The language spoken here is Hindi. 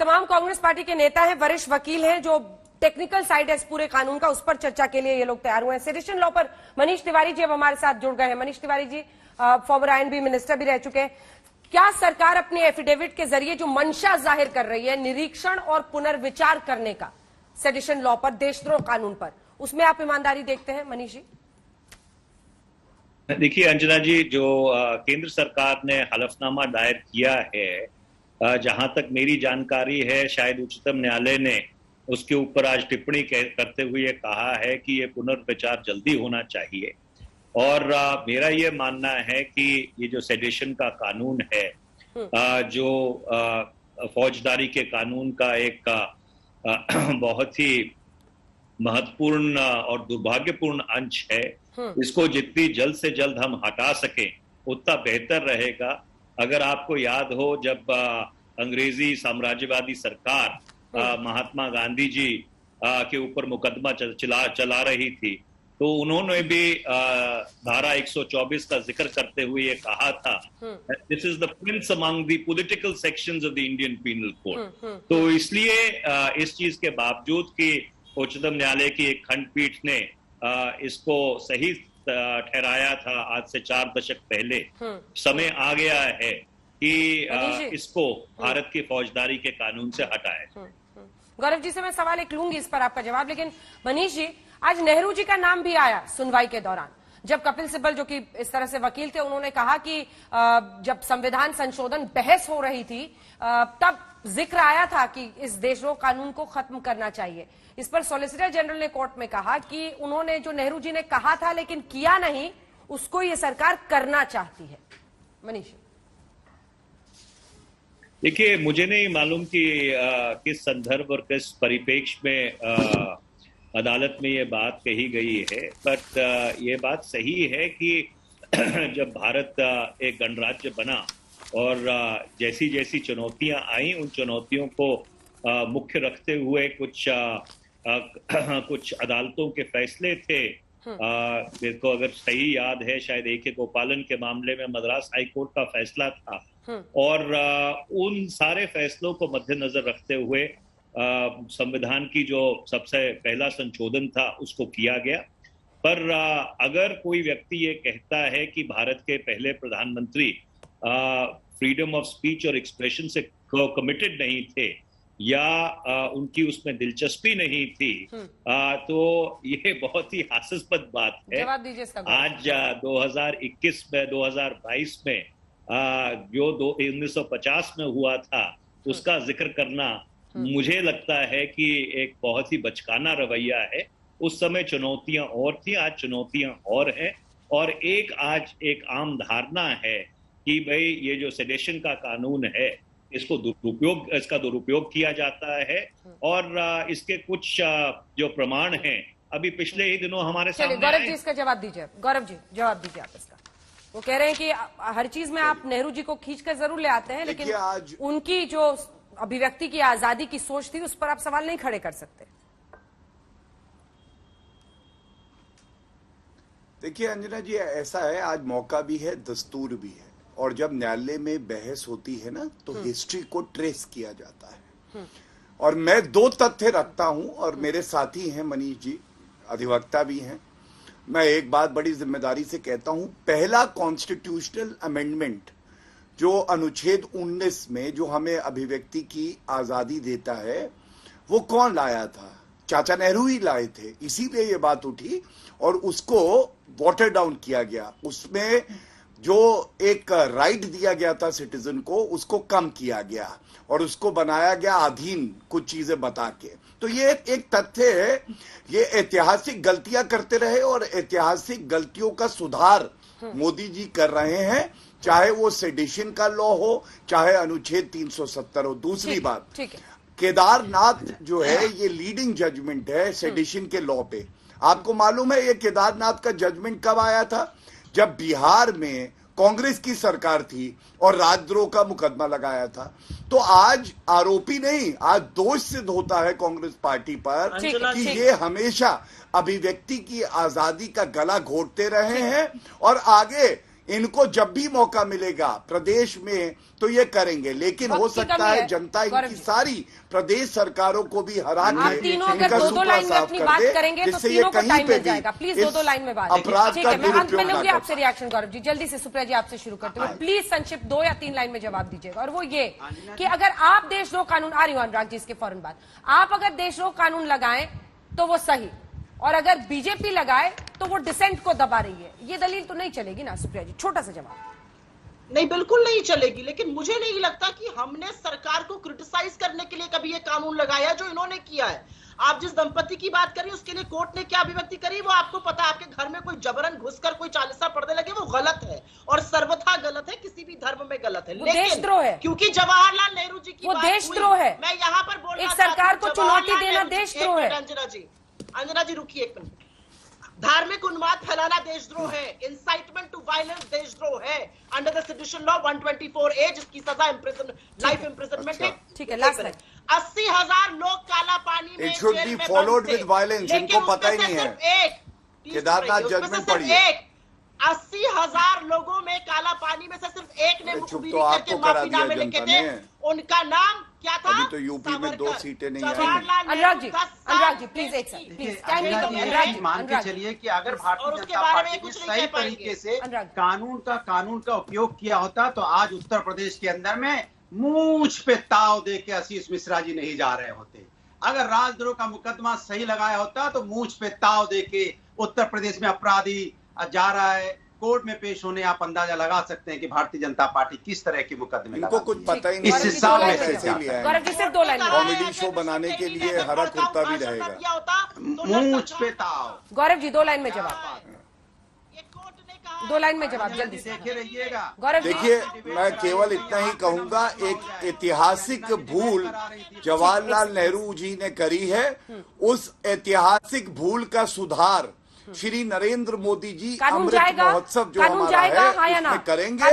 तमाम कांग्रेस पार्टी के नेता हैं, वरिष्ठ वकील हैं, जो टेक्निकल साइड है इस पूरे कानून का, उस पर चर्चा के लिए ये लोग तैयार हुए हैं। सेडिशन लॉ पर मनीष तिवारी जी अब हमारे साथ जुड़ गए हैं। Manish Tiwari ji farmer I&B minister भी रह चुके हैं। क्या सरकार अपने एफिडेविट के जरिए जो मंशा जाहिर कर रही है निरीक्षण और पुनर्विचार करने का सेडिशन लॉ पर, देशद्रोह कानून पर, उसमें आप ईमानदारी देखते हैं मनीष जी? देखिए अंजना जी, जो केंद्र सरकार ने हलफनामा दायर किया है, जहां तक मेरी जानकारी है, शायद उच्चतम न्यायालय ने उसके ऊपर आज टिप्पणी करते हुए कहा है कि ये पुनर्विचार जल्दी होना चाहिए। और मेरा ये मानना है कि ये जो सेडिशन का कानून है, जो फौजदारी के कानून का एक बहुत ही महत्वपूर्ण और दुर्भाग्यपूर्ण अंश है, इसको जितनी जल्द से जल्द हम हटा सकें उतना बेहतर रहेगा। अगर आपको याद हो, जब अंग्रेजी साम्राज्यवादी सरकार महात्मा गांधी जी के ऊपर मुकदमा चला रही थी, तो उन्होंने भी धारा 124 का जिक्र करते हुए ये कहा था, this is the prince among the political sections of the Indian penal code. तो इसलिए इस चीज के बावजूद कि उच्चतम न्यायालय की एक खंडपीठ ने इसको सही ठहराया था आज से 4 दशक पहले, समय आ गया है कि इसको भारत की फौजदारी के कानून से हटाए। गौरव जी से मैं सवाल एक लूंगी, इस पर आपका जवाब, लेकिन मनीष जी, आज नेहरू जी का नाम भी आया सुनवाई के दौरान, जब कपिल सिब्बल जो कि इस तरह से वकील थे, उन्होंने कहा कि जब संविधान संशोधन बहस हो रही थी तब जिक्र आया था कि इस देशद्रोह कानून को खत्म करना चाहिए। इस पर सॉलिसिटर जनरल ने कोर्ट में कहा कि उन्होंने, जो नेहरू जी ने कहा था लेकिन किया नहीं, उसको ये सरकार करना चाहती है। मनीष, देखिए, मुझे नहीं मालूम कि किस संदर्भ और किस परिप्रेक्ष्य में अदालत में ये बात कही गई है, बट ये बात सही है कि जब भारत एक गणराज्य बना और जैसी जैसी चुनौतियां आई, उन चुनौतियों को मुख्य रखते हुए कुछ अदालतों के फैसले थे। मेरे को अगर सही याद है, शायद A.K. गोपालन के मामले में मद्रास हाई कोर्ट का फैसला था, और उन सारे फैसलों को मद्देनजर रखते हुए संविधान की जो सबसे पहला संशोधन था उसको किया गया। पर अगर कोई व्यक्ति ये कहता है कि भारत के पहले प्रधानमंत्री फ्रीडम ऑफ स्पीच और एक्सप्रेशन से कमिटेड नहीं थे, या उनकी उसमें दिलचस्पी नहीं थी, तो ये बहुत ही हास्यास्पद बात है। आज 2021 में, 2022 में जो 1950 में हुआ था उसका जिक्र करना, मुझे लगता है कि एक बहुत ही बचकाना रवैया है। उस समय चुनौतियां और थी, आज चुनौतियां और हैं, और आज एक आम धारणा है कि भाई ये जो सेडेशन का कानून है, इसका दुरुपयोग किया जाता है, और इसके कुछ जो प्रमाण हैं अभी पिछले ही दिनों हमारे सामने आए। गौरव जी इसका जवाब दीजिए। गौरव जी जवाब दीजिए आप इसका। वो कह रहे हैं कि हर चीज में आप नेहरू जी को खींचकर जरूर ले आते हैं, लेकिन उनकी जो अभिव्यक्ति की आजादी की सोच थी उस पर आप सवाल नहीं खड़े कर सकते। देखिए अंजना जी, ऐसा है, आज मौका भी है, दस्तूर भी है, और जब न्यायालय में बहस होती है ना, तो हिस्ट्री को ट्रेस किया जाता है। और मैं 2 तथ्य रखता हूं, और मेरे साथी हैं मनीष जी, अधिवक्ता भी हैं। मैं एक बात बड़ी जिम्मेदारी से कहता हूं, पहला कॉन्स्टिट्यूशनल अमेंडमेंट जो अनुच्छेद 19 में जो हमें अभिव्यक्ति की आजादी देता है, वो कौन लाया था? चाचा नेहरू ही लाए थे। इसीलिए ये बात उठी और उसको वाटर डाउन किया गया। उसमें जो एक राइट दिया गया था सिटीजन को, उसको कम किया गया और उसको बनाया गया अधीन, कुछ चीजें बता के। तो ये एक तथ्य है। ये ऐतिहासिक गलतियां करते रहे और ऐतिहासिक गलतियों का सुधार मोदी जी कर रहे हैं, चाहे वो सेडिशन का लॉ हो, चाहे अनुच्छेद 370 हो। दूसरी बात, केदारनाथ जो है, ये लीडिंग जजमेंट है सेडिशन के लॉ पे। आपको मालूम है ये केदारनाथ का जजमेंट कब आया था? जब बिहार में कांग्रेस की सरकार थी और राजद्रोह का मुकदमा लगाया था। तो आज आरोपी नहीं, आज दोष सिद्ध होता है कांग्रेस पार्टी पर कि ये हमेशा अभिव्यक्ति की आजादी का गला घोटते रहे हैं और आगे इनको जब भी मौका मिलेगा प्रदेश में तो ये करेंगे, लेकिन हो सकता है जनता इनकी सारी प्रदेश सरकारों को भी हरा के तीनों अगर दो लाइन में अपनी बात करेंगे तो तीनों को टाइम मिल जाएगा। प्लीज दो लाइन में बात। ठीक है, मैं अंत में लूंगी आपसे रिएक्शन गौरव जी। जल्दी से सुप्रिया जी आपसे शुरू करते हुए प्लीज संक्षिप्त 2 या 3 लाइन में जवाब दीजिएगा। और वो ये कि अगर आप देशद्रोह कानून, आ रही हूं अनुराग जी इसके फौरन बाद, आप अगर देशद्रोह कानून लगाएं तो वो सही, और अगर बीजेपी लगाए तो वो डिसेंट को दबा रही है, ये दलील तो नहीं चलेगी ना सुप्रिया जी? छोटा सा जवाब। नहीं, बिल्कुल नहीं चलेगी, लेकिन मुझे नहीं लगता कि हमने सरकार को क्रिटिसाइज करने के लिए कभी ये कानून लगाया जो इन्होंने किया है। आप जिस दंपति की बात करिए उसके लिए कोर्ट ने क्या अभिव्यक्ति करी वो आपको पता है। आपके घर में कोई जबरन घुसकर कोई चालीसा पढ़ने लगे, वो गलत है और सर्वथा गलत है, किसी भी धर्म में गलत है। लेकिन देशद्रोह है, क्योंकि जवाहरलाल नेहरू जी की वो देशद्रोह है। मैं यहाँ पर बोल, एक सरकार को चुनौती देना देशद्रोह है। अंजना जी रुकिए एक मिनट। धार्मिक उन्माद फैलाना देशद्रोह है, इंसाइटमेंट टू वायलेंस देशद्रोह है under the sedition law 124A, जिसकी सजा लाइफ इम्प्रिजनमेंट है। ठीक है, लास्ट लाइन। 80,000 लोग काला पानी में जेल में फॉलोड विद वायलेंस, इनको पता ही नहीं है। केदारनाथ जजमेंट पढ़िए। 80,000 लोगों में काला पानी में से सिर्फ एक ने मुखबिरी करके माफीनामे लिखे थे, उनका नाम क्या था? अभी तो यूपी में 2 सीटें नहीं आई। अनुराग जी प्लीज एक सेकंड, प्लीज मान के चलिए कि अगर भारतीय जनता पार्टी ने सही तरीके से कानून का उपयोग किया होता तो आज उत्तर प्रदेश के अंदर में मूंछ पे ताव दे के आशीष मिश्रा जी नहीं जा रहे होते। अगर राजद्रोह का मुकदमा सही लगाया होता तो मूंछ पे ताव दे के उत्तर प्रदेश में अपराधी जा रहा है, कोर्ट में पेश होने आप अंदाजा लगा सकते हैं कि भारतीय जनता पार्टी किस तरह के मुकदमे इनको कुछ पता ही नहीं। इस हिसाब में कॉमेडी शो बनाने के लिए हरा कुर्ता भी रहेगा। मूंछ पे ताव। गौरव जी 2 लाइन में जवाब, 2 लाइन में जवाब जल्दी से देखे रहिएगा। गौरव देखिए, मैं केवल इतना ही कहूंगा, एक ऐतिहासिक भूल जवाहरलाल नेहरू जी ने करी है, उस ऐतिहासिक भूल का सुधार श्री नरेंद्र मोदी जी अमृत महोत्सव जो हमारा है उसमें करेंगे।